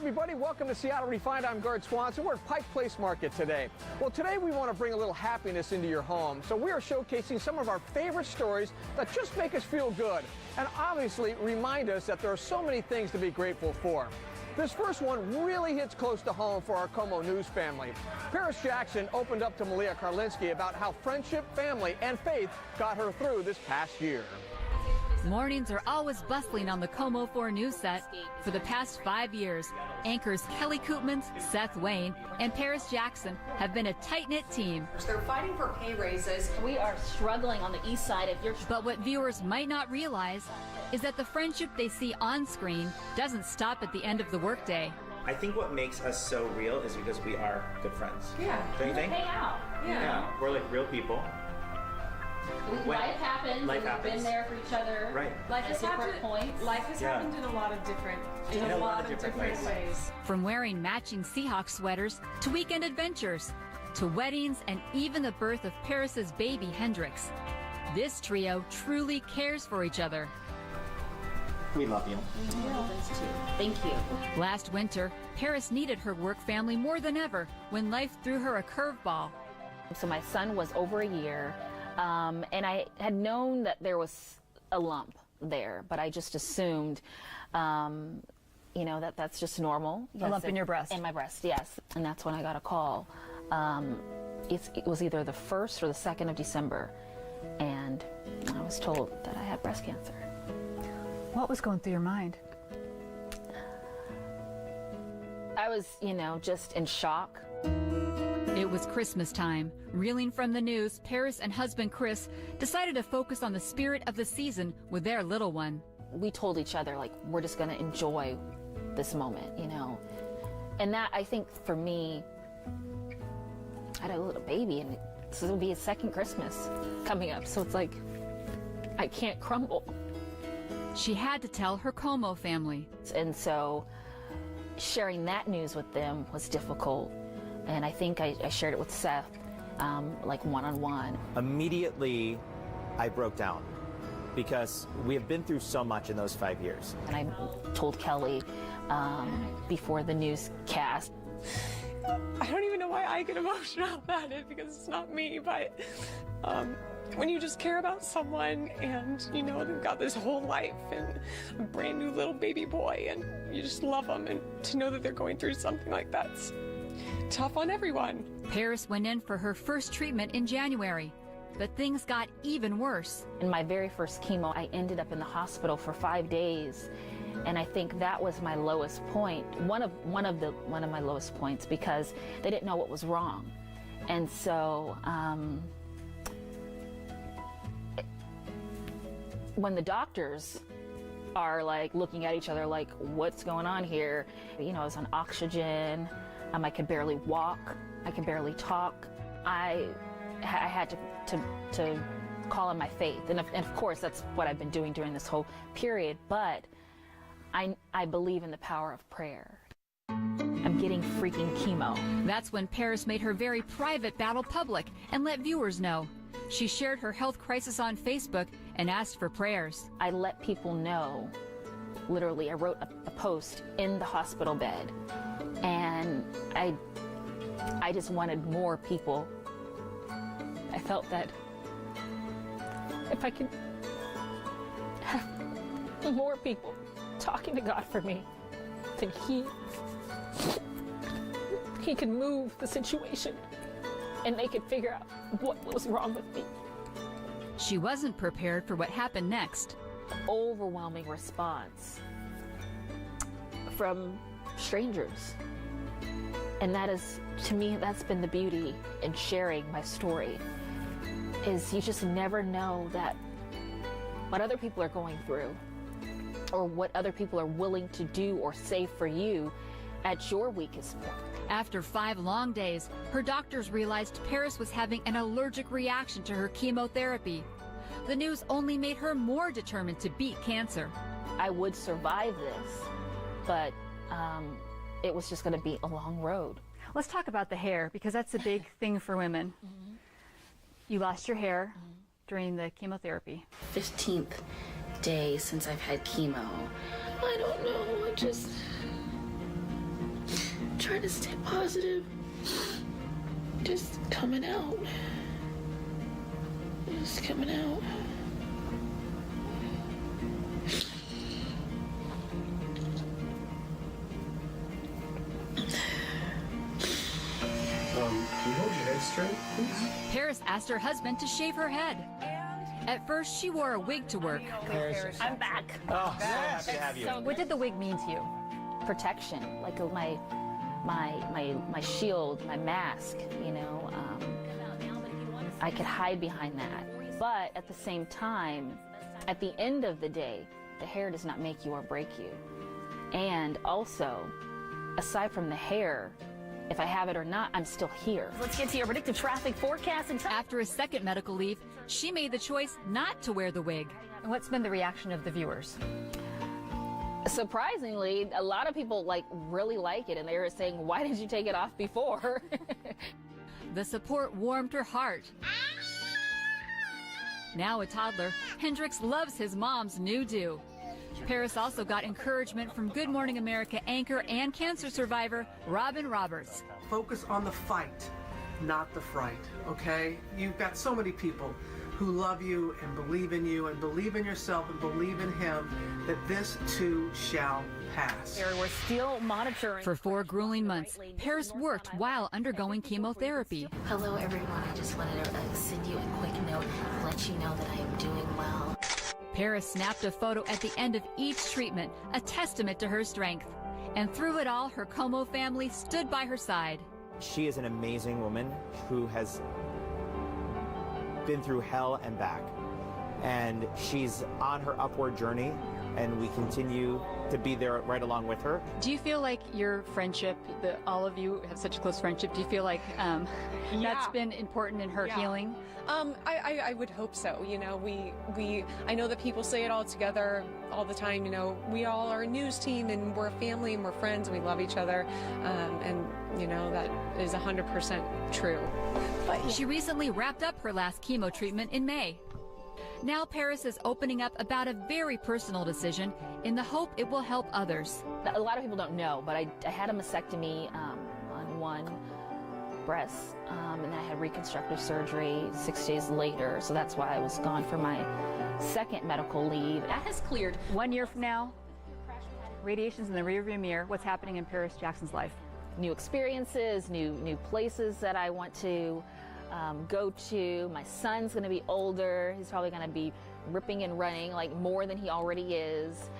everybody, welcome to Seattle Refined. I'm Gord Swanson. We're at Pike Place Market today. Well, today we want to bring a little happiness into your home. So we are showcasing some of our favorite stories that just make us feel good and obviously remind us that there are so many things to be grateful for. This first one really hits close to home for our KOMO News family. Paris Jackson opened up to Malia Karlinski about how friendship, family, and faith got her through this past year. Mornings are always bustling on the KOMO 4 news set. For the past 5 years, anchors Kelly Koopmans, Seth Wayne, and Paris Jackson have been a tight-knit team. They're fighting for pay raises. We are struggling on the east side of your... But what viewers might not realize is that the friendship they see on screen doesn't stop at the end of the workday. I think what makes us so real is because we are good friends. Yeah. Don't you think? Hang out. Yeah. We're like real people. Life happens. Life We've happens. been there for each other. Right. Life has different happened. points. Life has happened in a lot of different ways. From wearing matching Seahawks sweaters to weekend adventures, to weddings and even the birth of Paris's baby Hendrix. This trio truly cares for each other. We love you. Thank you. Last winter, Paris needed her work family more than ever when life threw her a curveball. So my son was over a year, and I had known that there was a lump there, but I just assumed, you know, that's just normal. A lump in your breast? In my breast, yes. And that's when I got a call. It was either the 1st or the 2nd of December, and I was told that I had breast cancer. What was going through your mind? I was, you know, just in shock. It was Christmas time. Reeling from the news, Paris and husband Chris decided to focus on the spirit of the season with their little one. We told each other, like, we're just going to enjoy this moment, you know. And that, I think, for me, I had a little baby, and so it'll be his second Christmas coming up. So it's like, I can't crumble. She had to tell her KOMO family. And so sharing that news with them was difficult. And I think I shared it with Seth, like one-on-one. Immediately, I broke down because we have been through so much in those 5 years. And I told Kelly before the newscast. I don't even know why I get emotional about it because it's not me, but when you just care about someone and you know they've got this whole life and a brand new little baby boy and you just love them, and to know that they're going through something like that's tough on everyone. Paris went in for her first treatment in January, but things got even worse. In my very first chemo, I ended up in the hospital for 5 days, and I think that was my lowest point. One of my lowest points, because they didn't know what was wrong, and so when the doctors are like looking at each other like, what's going on here? You know, I was on oxygen. I could barely walk. I could barely talk. I had to call on my faith. And of course, that's what I've been doing during this whole period. But I believe in the power of prayer. I'm getting freaking chemo. That's when Paris made her very private battle public and let viewers know. She shared her health crisis on Facebook and asked for prayers. I let people know. Literally, I wrote a post in the hospital bed. And I just wanted more people. I felt that if I could have more people talking to God for me, then he could move the situation and they could figure out what was wrong with me. She wasn't prepared for what happened next. Overwhelming response from strangers. And that is, to me, that's been the beauty in sharing my story, is you just never know that what other people are going through or what other people are willing to do or say for you at your weakest point. After 5 long days, her doctors realized Paris was having an allergic reaction to her chemotherapy. The news only made her more determined to beat cancer. I would survive this, but it was just going to be a long road. Let's talk about the hair, because that's a big thing for women. You lost your hair during the chemotherapy. 15th day since I've had chemo. I don't know, trying to stay positive. Just coming out. Just coming out. Can you hold your head straight, please? Paris asked her husband to shave her head. At first, she wore a wig to work. I'm back. Oh, so happy to have you. What did the wig mean to you? Protection, like my shield, my mask, you know. I could hide behind that. But at the same time, at the end of the day, the hair does not make you or break you. And also, aside from the hair, if I have it or not, I'm still here. Let's get to your predictive traffic forecast and After a second medical leave, she made the choice not to wear the wig. And what's been the reaction of the viewers? Surprisingly, a lot of people really like it, and they were saying, "Why did you take it off before?" The support warmed her heart. Now a toddler, Hendrix loves his mom's new do. Paris also got encouragement from Good Morning America anchor and cancer survivor Robin Roberts. Focus on the fight, not the fright, okay? You've got so many people who love you and believe in yourself and believe in him, that this too shall pass. we're still monitoring. For 4 grueling months, Paris worked while undergoing chemotherapy. Hello, everyone. I just wanted to send you a quick note, let you know that I am doing well. Paris snapped a photo at the end of each treatment, a testament to her strength. And through it all, her Como family stood by her side. She is an amazing woman who has been through hell and back. And she's on her upward journey, and we continue to be there right along with her. Do you feel like your friendship, all of you have such a close friendship, do you feel like that's been important in her healing? I would hope so. You know, I know that people say it all together all the time. You know, we all are a news team, and we're a family, and we're friends, and we love each other. And you know, that is 100% true. But She recently wrapped up her last chemo treatment in May. Now Paris is opening up about a very personal decision in the hope it will help others. A lot of people don't know, but I had a mastectomy on one breast, and then I had reconstructive surgery 6 days later, so that's why I was gone for my second medical leave. That has cleared. 1 year from now, radiation's in the rearview mirror. What's happening in Paris Jackson's life? New experiences, new places that I want to go to. My son's going to be older. He's probably going to be ripping and running like more than he already is.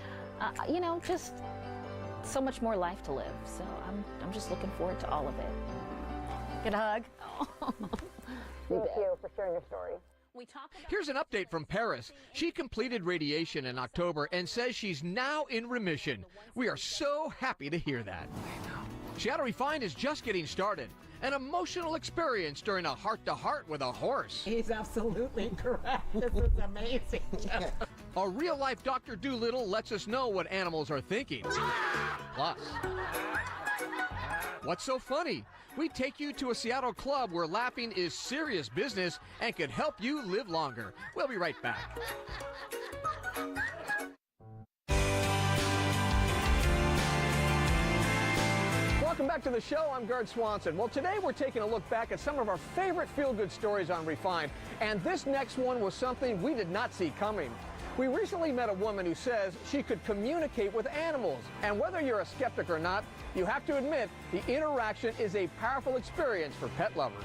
You know, just so much more life to live. So I'm just looking forward to all of it. Get a hug. Thank you for sharing your story. Here's an update from Paris. She completed radiation in October and says she's now in remission. We are so happy to hear that. Shadow Refined is just getting started. An emotional experience during a heart-to-heart with a horse. He's absolutely correct. This is amazing. A real-life Dr. Dolittle lets us know what animals are thinking. Plus, what's so funny? We take you to a Seattle club where laughing is serious business and could help you live longer. We'll be right back. Welcome back to the show. I'm Gerd Swanson. Well, today we're taking a look back at some of our favorite feel-good stories on Refined, and this next one was something we did not see coming. We recently met a woman who says she could communicate with animals, and whether you're a skeptic or not, you have to admit the interaction is a powerful experience for pet lovers.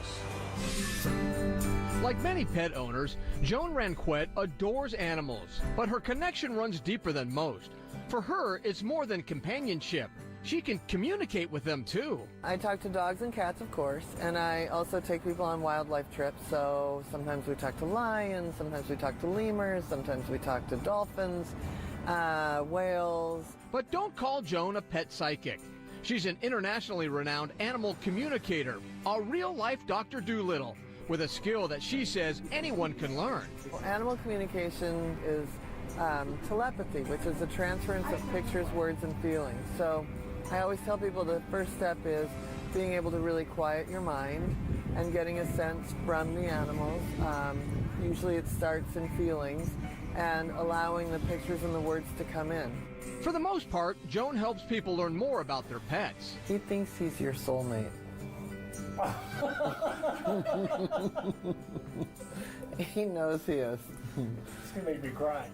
Like many pet owners, Joan Ranquet adores animals, but her connection runs deeper than most. For her, it's more than companionship. She can communicate with them too. I talk to dogs and cats, of course, and I also take people on wildlife trips. So sometimes we talk to lions, sometimes we talk to lemurs, sometimes we talk to dolphins, whales. But don't call Joan a pet psychic. She's an internationally renowned animal communicator, a real-life Dr. Dolittle, with a skill that she says anyone can learn. Well, animal communication is telepathy, which is the transference of pictures, words, and feelings. So I always tell people the first step is being able to really quiet your mind and getting a sense from the animals. Usually it starts in feelings, and allowing the pictures and the words to come in. For the most part, Joan helps people learn more about their pets. He thinks he's your soulmate. He knows he is. It's gonna make me cry.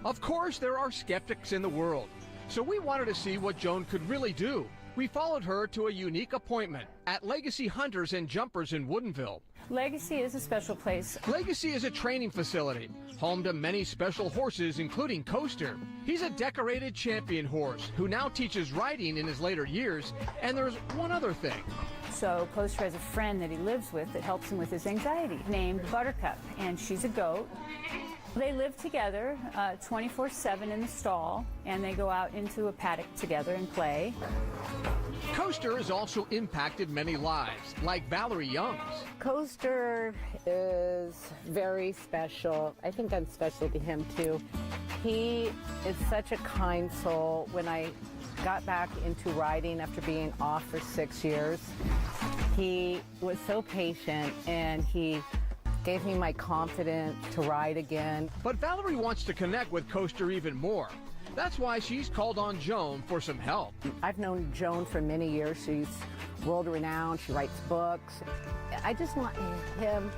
Of course, there are skeptics in the world, so we wanted to see what Joan could really do. We followed her to a unique appointment at Legacy Hunters and Jumpers in Woodinville. Legacy is a special place. Legacy is a training facility, home to many special horses, including Coaster. He's a decorated champion horse who now teaches riding in his later years, and there's one other thing. So Coaster has a friend that he lives with that helps him with his anxiety, named Buttercup, and she's a goat. They live together 24/7 in the stall, and they go out into a paddock together and play. Coaster has also impacted many lives, like Valerie Young's. Coaster is very special. I think I'm special to him too. He is such a kind soul. When I got back into riding after being off for 6 years, he was so patient and he gave me my confidence to ride again. But Valerie wants to connect with Coaster even more. That's why she's called on Joan for some help. I've known Joan for many years. She's world-renowned. She writes books. I just want him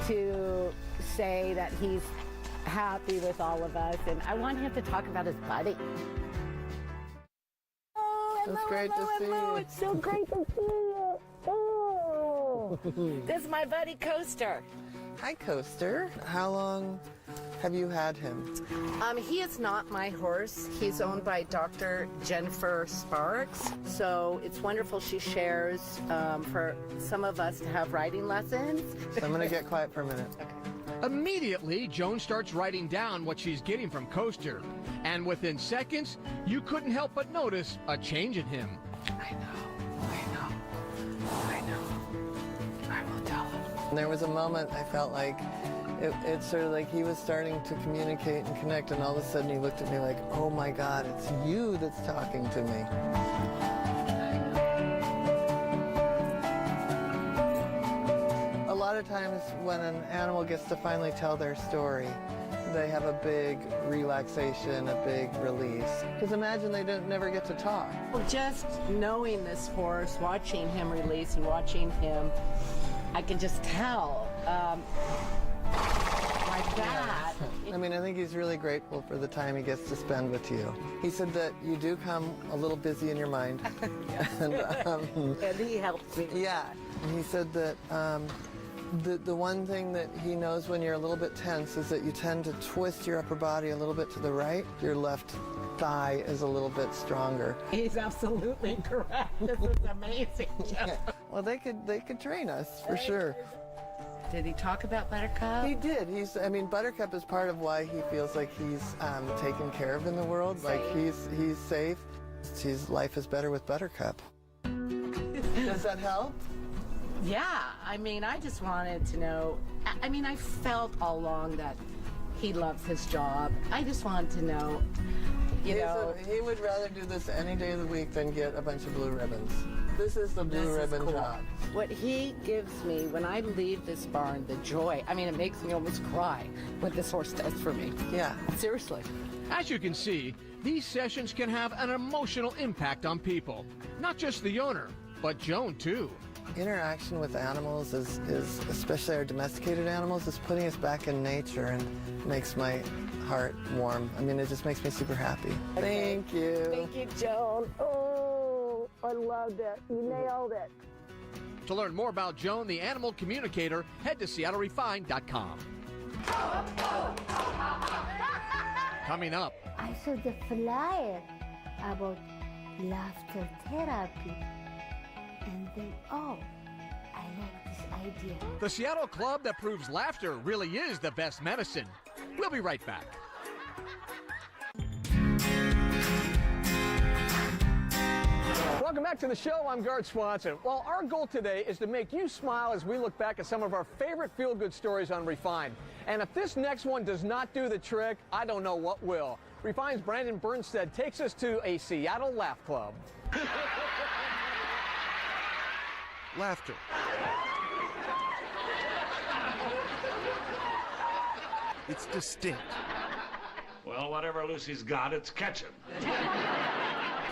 to say that he's happy with all of us, and I want him to talk about his buddy. It's great to see you. It's so great to see you. Oh, this is my buddy Coaster. Hi, Coaster. How long have you had him? He is not my horse. He's owned by Dr. Jennifer Sparks. So it's wonderful she shares for some of us to have riding lessons. So I'm going to get quiet for a minute. Okay. Immediately, Joan starts writing down what she's getting from Coaster. And within seconds, you couldn't help but notice a change in him. I know. I will tell him. And there was a moment I felt like it's sort of like he was starting to communicate and connect, and all of a sudden he looked at me like, oh my God, it's you that's talking to me. A lot of times when an animal gets to finally tell their story, they have a big relaxation, a big release. Because imagine they never get to talk. Well, just knowing this horse, watching him release and watching him, I can just tell. Like that. I mean, I think he's really grateful for the time he gets to spend with you. He said that you do come a little busy in your mind. And he helps me. Yeah. And he said that the one thing that he knows when you're a little bit tense is that you tend to twist your upper body a little bit to the right. Your left thigh is a little bit stronger. He's absolutely correct. This is amazing. Yeah. Well, they could train us for sure. Did he talk about Buttercup? He did. I mean, Buttercup is part of why he feels like he's taken care of in the world. Like he's safe. His life is better with Buttercup. Does that help? Yeah. I mean, I just wanted to know. I mean, I felt all along that he loves his job. I just wanted to know. You know, he would rather do this any day of the week than get a bunch of blue ribbons. This is the blue ribbon job. What he gives me when I leave this barn, the joy, I mean, it makes me almost cry what this horse does for me. Yeah. Seriously. As you can see, these sessions can have an emotional impact on people. Not just the owner, but Joan too. Interaction with animals is especially our domesticated animals, is putting us back in nature and makes my heart warm. I mean, it just makes me super happy. Okay. Thank you. Thank you, Joan. Oh, I loved it. You nailed it. To learn more about Joan, the animal communicator, head to SeattleRefined.com. Coming up. I saw the flyer about laughter therapy. And then, oh, I like this idea. The Seattle club that proves laughter really is the best medicine. We'll be right back. Welcome back to the show. I'm Garth Swanson. Well, our goal today is to make you smile as we look back at some of our favorite feel-good stories on Refined. And if this next one does not do the trick, I don't know what will. Refined's Brandon Bernstead takes us to a Seattle Laugh Club. Laughter. It's distinct. Well, whatever Lucy's got, it's catching.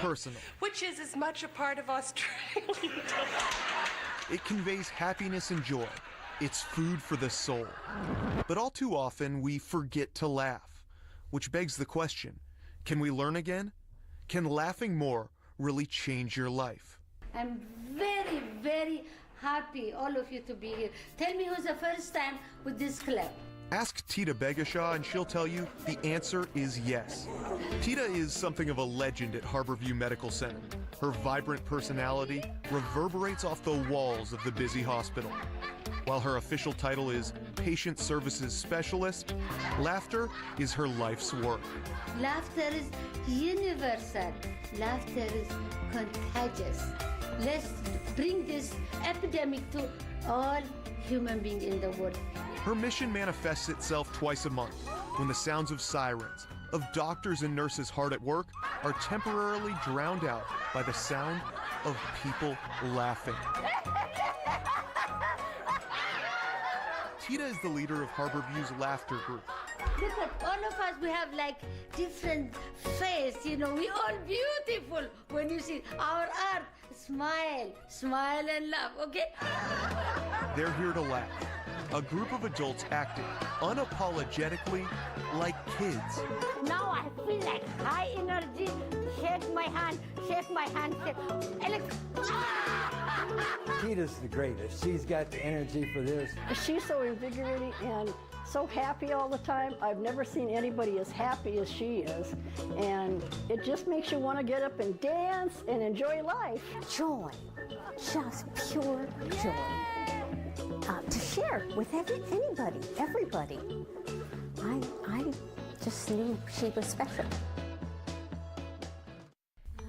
Personal. Which is as much a part of Australia. It conveys happiness and joy. It's food for the soul. But all too often, we forget to laugh, which begs the question, can we learn again? Can laughing more really change your life? I'm very, very happy, all of you, to be here. Tell me who's the first time with this club. Ask Tita Begashaw and she'll tell you the answer is yes. Tita is something of a legend at Harborview Medical Center. Her vibrant personality reverberates off the walls of the busy hospital. While her official title is Patient Services Specialist, laughter is her life's work. Laughter is universal. Laughter is contagious. Let's bring this epidemic to all human beings in the world. Her mission manifests itself twice a month when the sounds of sirens, of doctors and nurses hard at work, are temporarily drowned out by the sound of people laughing. Tita is the leader of Harborview's Laughter Group. Look at all of us, we have like different face, you know, we all beautiful when you see our art. Smile, smile and laugh, okay? They're here to laugh. A group of adults acting unapologetically like kids. Now I feel like high energy. Shake my hand, shake my hand, shake. Tita's the greatest. She's got the energy for this. She's so invigorating and so happy all the time. I've never seen anybody as happy as she is. And it just makes you want to get up and dance and enjoy life. Joy, just pure joy. To share with everybody. I just knew she was special.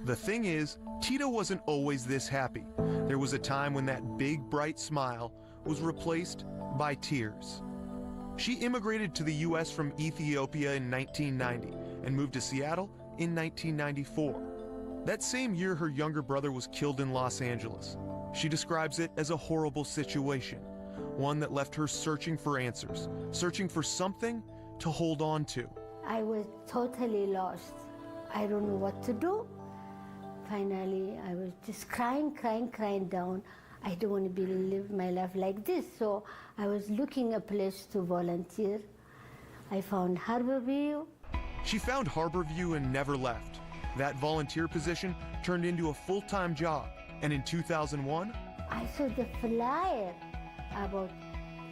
The thing is, Tita wasn't always this happy. There was a time when that big, bright smile was replaced by tears. She immigrated to the U.S. from Ethiopia in 1990 and moved to Seattle in 1994. That same year, her younger brother was killed in Los Angeles. She describes it as a horrible situation, one that left her searching for answers, searching for something to hold on to. I was totally lost. I don't know what to do. Finally, I was just crying down. I don't want to live my life like this. So I was looking a place to volunteer. I found Harborview. She found Harborview and never left. That volunteer position turned into a full-time job. And in 2001, I saw the flyer about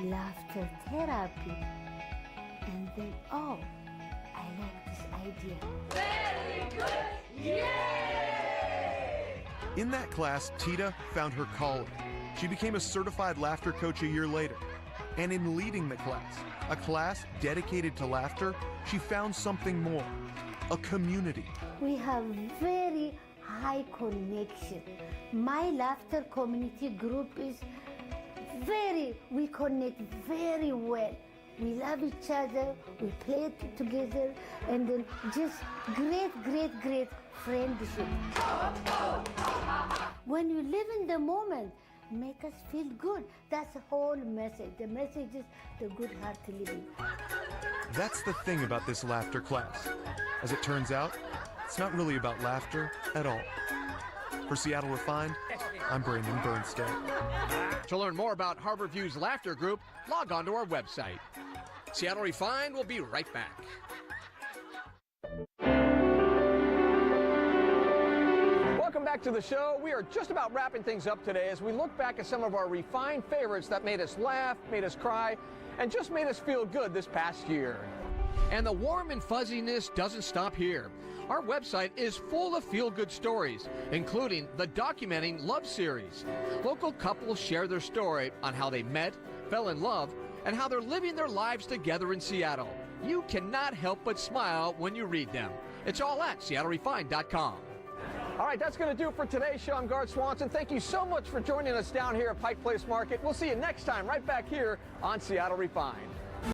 laughter therapy. And then, oh, I like this idea. Very good! Yay! In that class, Tita found her calling. She became a certified laughter coach a year later. And in leading the class, a class dedicated to laughter, she found something more, a community. We have very high connection. My laughter community group is we connect very well. We love each other, we play together, and then just great friendship. When you live in the moment, make us feel good. That's the whole message. The message is the good heart living. That's the thing about this laughter class. As it turns out, it's not really about laughter at all. For Seattle Refined, I'm Brandon Bernstein. To learn more about Harborview's Laughter Group, log on to our website. Seattle Refined will be right back. Welcome back to the show. We are just about wrapping things up today as we look back at some of our refined favorites that made us laugh, made us cry, and just made us feel good this past year. And the warm and fuzziness doesn't stop here. Our website is full of feel-good stories, including the Documenting Love series. Local couples share their story on how they met, fell in love, and how they're living their lives together in Seattle. You cannot help but smile when you read them. It's all at SeattleRefined.com. All right, that's going to do it for today's show. I'm Garth Swanson. Thank you so much for joining us down here at Pike Place Market. We'll see you next time right back here on Seattle Refined.